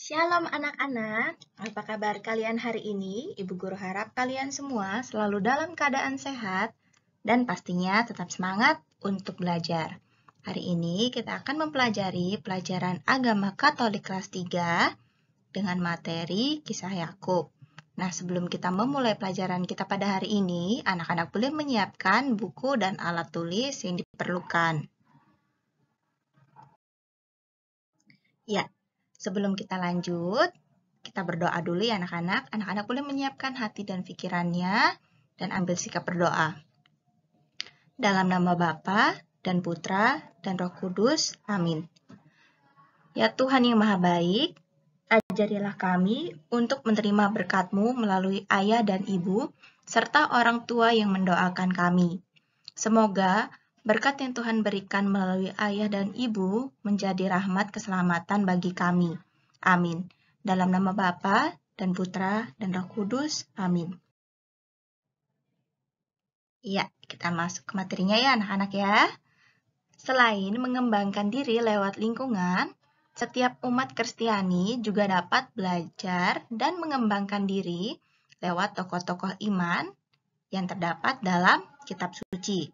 Shalom anak-anak, apa kabar kalian hari ini? Ibu Guru harap kalian semua selalu dalam keadaan sehat dan pastinya tetap semangat untuk belajar. Hari ini kita akan mempelajari pelajaran agama Katolik kelas 3 dengan materi kisah Yakub. Nah, sebelum kita memulai pelajaran kita pada hari ini, anak-anak boleh menyiapkan buku dan alat tulis yang diperlukan. Ya, sebelum kita lanjut, kita berdoa dulu ya anak-anak. Anak-anak boleh menyiapkan hati dan pikirannya dan ambil sikap berdoa. Dalam nama Bapa dan Putra dan Roh Kudus. Amin. Ya Tuhan yang Maha Baik, ajarilah kami untuk menerima berkat-Mu melalui ayah dan ibu, serta orang tua yang mendoakan kami. Semoga berkat yang Tuhan berikan melalui ayah dan ibu menjadi rahmat keselamatan bagi kami. Amin. Dalam nama Bapa dan Putra dan Roh Kudus. Amin. Iya, kita masuk ke materinya ya anak-anak ya. Selain mengembangkan diri lewat lingkungan, setiap umat Kristiani juga dapat belajar dan mengembangkan diri lewat tokoh-tokoh iman yang terdapat dalam kitab suci.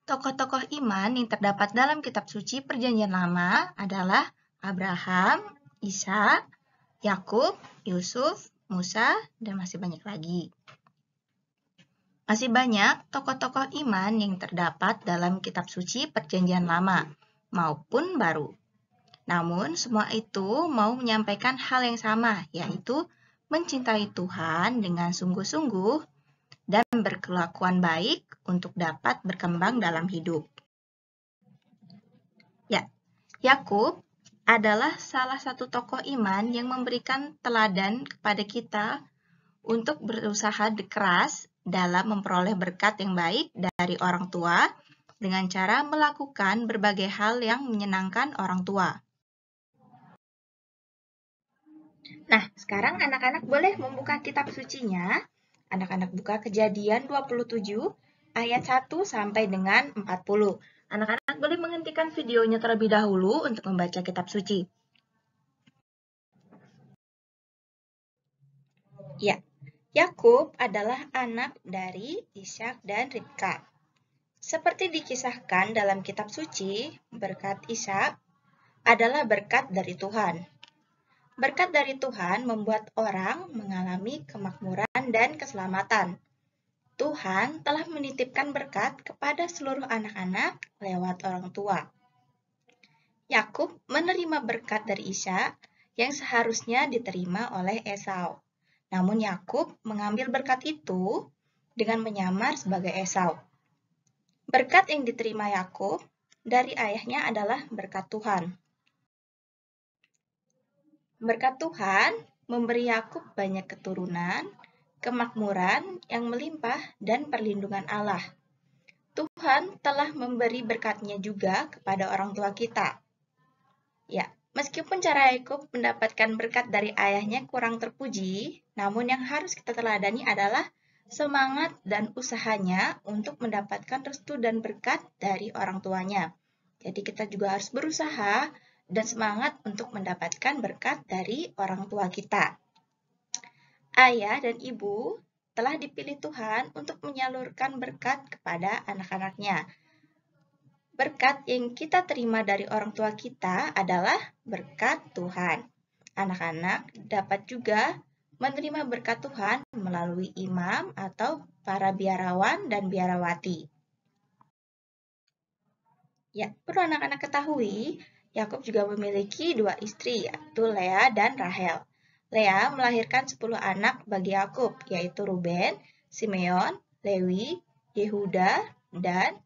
Tokoh-tokoh iman yang terdapat dalam kitab suci Perjanjian Lama adalah Abraham, Ishak, Yakub, Yusuf, Musa, dan masih banyak lagi. Masih banyak tokoh-tokoh iman yang terdapat dalam kitab suci Perjanjian Lama maupun Baru. Namun, semua itu mau menyampaikan hal yang sama, yaitu mencintai Tuhan dengan sungguh-sungguh dan berkelakuan baik untuk dapat berkembang dalam hidup. Ya, Yakub adalah salah satu tokoh iman yang memberikan teladan kepada kita untuk berusaha keras dalam memperoleh berkat yang baik dari orang tua dengan cara melakukan berbagai hal yang menyenangkan orang tua. Nah, sekarang anak-anak boleh membuka kitab sucinya. Anak-anak buka Kejadian 27 ayat 1 sampai dengan 40. Anak-anak boleh menghentikan videonya terlebih dahulu untuk membaca kitab suci. Ya, Yakub adalah anak dari Ishak dan Ribka. Seperti dikisahkan dalam kitab suci, berkat Ishak adalah berkat dari Tuhan. Berkat dari Tuhan membuat orang mengalami kemakmuran dan keselamatan. Tuhan telah menitipkan berkat kepada seluruh anak-anak lewat orang tua. Yakub menerima berkat dari Ishak yang seharusnya diterima oleh Esau. Namun Yakub mengambil berkat itu dengan menyamar sebagai Esau. Berkat yang diterima Yakub dari ayahnya adalah berkat Tuhan. Berkat Tuhan memberi Yakub banyak keturunan, kemakmuran yang melimpah, dan perlindungan Allah. Tuhan telah memberi berkat-Nya juga kepada orang tua kita. Ya, meskipun cara Yakub mendapatkan berkat dari ayahnya kurang terpuji, namun yang harus kita teladani adalah semangat dan usahanya untuk mendapatkan restu dan berkat dari orang tuanya. Jadi kita juga harus berusaha dan semangat untuk mendapatkan berkat dari orang tua kita. Ayah dan ibu telah dipilih Tuhan untuk menyalurkan berkat kepada anak-anaknya. Berkat yang kita terima dari orang tua kita adalah berkat Tuhan. Anak-anak dapat juga menerima berkat Tuhan melalui imam atau para biarawan dan biarawati. Ya, perlu anak-anak ketahui, Yakub juga memiliki dua istri, yaitu Lea dan Rahel. Lea melahirkan 10 anak bagi Yakub, yaitu Ruben, Simeon, Lewi, Yehuda, dan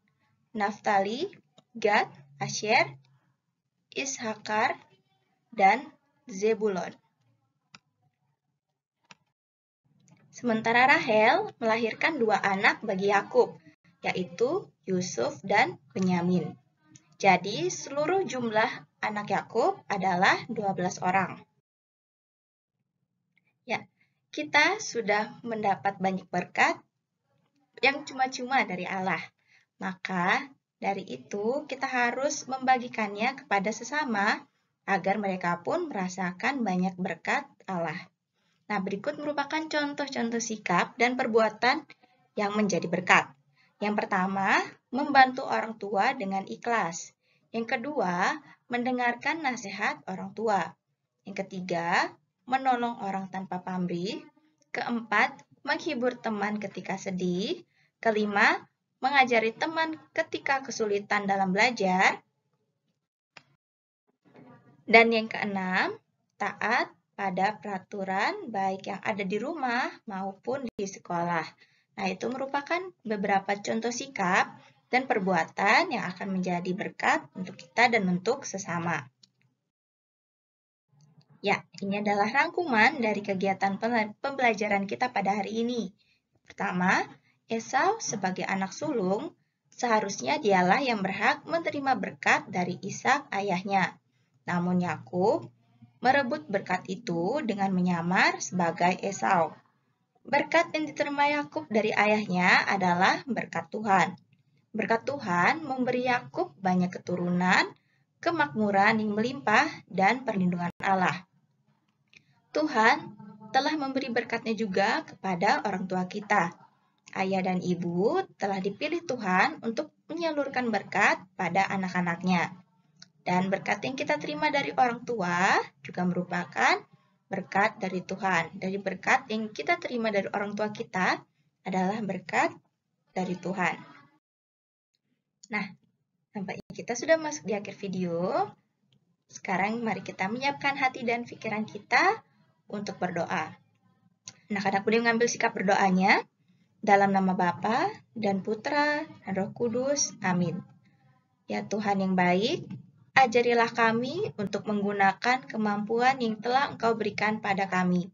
Naftali, Gad, Asher, Ishakar, dan Zebulon. Sementara Rahel melahirkan 2 anak bagi Yakub, yaitu Yusuf dan Benyamin. Jadi, seluruh jumlah anak Yakub adalah 12 orang. Ya, kita sudah mendapat banyak berkat yang cuma-cuma dari Allah. Maka, dari itu kita harus membagikannya kepada sesama agar mereka pun merasakan banyak berkat Allah. Nah, berikut merupakan contoh-contoh sikap dan perbuatan yang menjadi berkat. Yang pertama, membantu orang tua dengan ikhlas. Yang kedua, mendengarkan nasihat orang tua. Yang ketiga, menolong orang tanpa pamrih. Keempat, menghibur teman ketika sedih. Kelima, mengajari teman ketika kesulitan dalam belajar. Dan yang keenam, taat pada peraturan baik yang ada di rumah maupun di sekolah. Nah, itu merupakan beberapa contoh sikap dan perbuatan yang akan menjadi berkat untuk kita dan untuk sesama. Ya, ini adalah rangkuman dari kegiatan pembelajaran kita pada hari ini. Pertama, Esau sebagai anak sulung, seharusnya dialah yang berhak menerima berkat dari Ishak ayahnya. Namun Yakub merebut berkat itu dengan menyamar sebagai Esau. Berkat yang diterima Yakub dari ayahnya adalah berkat Tuhan. Berkat Tuhan memberi Yakub banyak keturunan, kemakmuran yang melimpah, dan perlindungan Allah. Tuhan telah memberi berkatnya juga kepada orang tua kita. Ayah dan ibu telah dipilih Tuhan untuk menyalurkan berkat pada anak-anaknya. Dan berkat yang kita terima dari orang tua juga merupakan berkat dari Tuhan. Dari berkat yang kita terima dari orang tua kita adalah berkat dari Tuhan. Nah, nampaknya kita sudah masuk di akhir video. Sekarang mari kita menyiapkan hati dan pikiran kita untuk berdoa. Anak-anak boleh mengambil sikap berdoanya dalam nama Bapa dan Putra dan Roh Kudus. Amin. Ya Tuhan yang baik, ajarilah kami untuk menggunakan kemampuan yang telah Engkau berikan pada kami,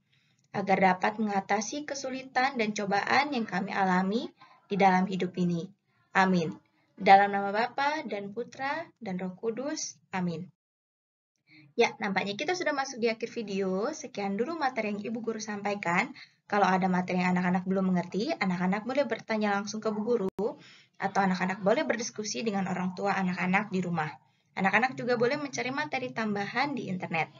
agar dapat mengatasi kesulitan dan cobaan yang kami alami di dalam hidup ini. Amin. Dalam nama Bapa dan Putra dan Roh Kudus. Amin. Ya, nampaknya kita sudah masuk di akhir video. Sekian dulu materi yang Ibu Guru sampaikan. Kalau ada materi yang anak-anak belum mengerti, anak-anak boleh bertanya langsung ke Bu Guru, atau anak-anak boleh berdiskusi dengan orang tua anak-anak di rumah. Anak-anak juga boleh mencari materi tambahan di internet.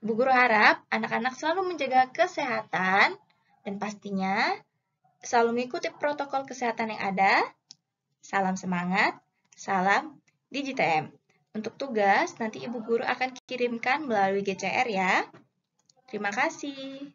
Bu Guru harap anak-anak selalu menjaga kesehatan dan pastinya selalu mengikuti protokol kesehatan yang ada. Salam semangat, salam DigiTM. Untuk tugas, nanti Ibu Guru akan kirimkan melalui GCR ya. Terima kasih.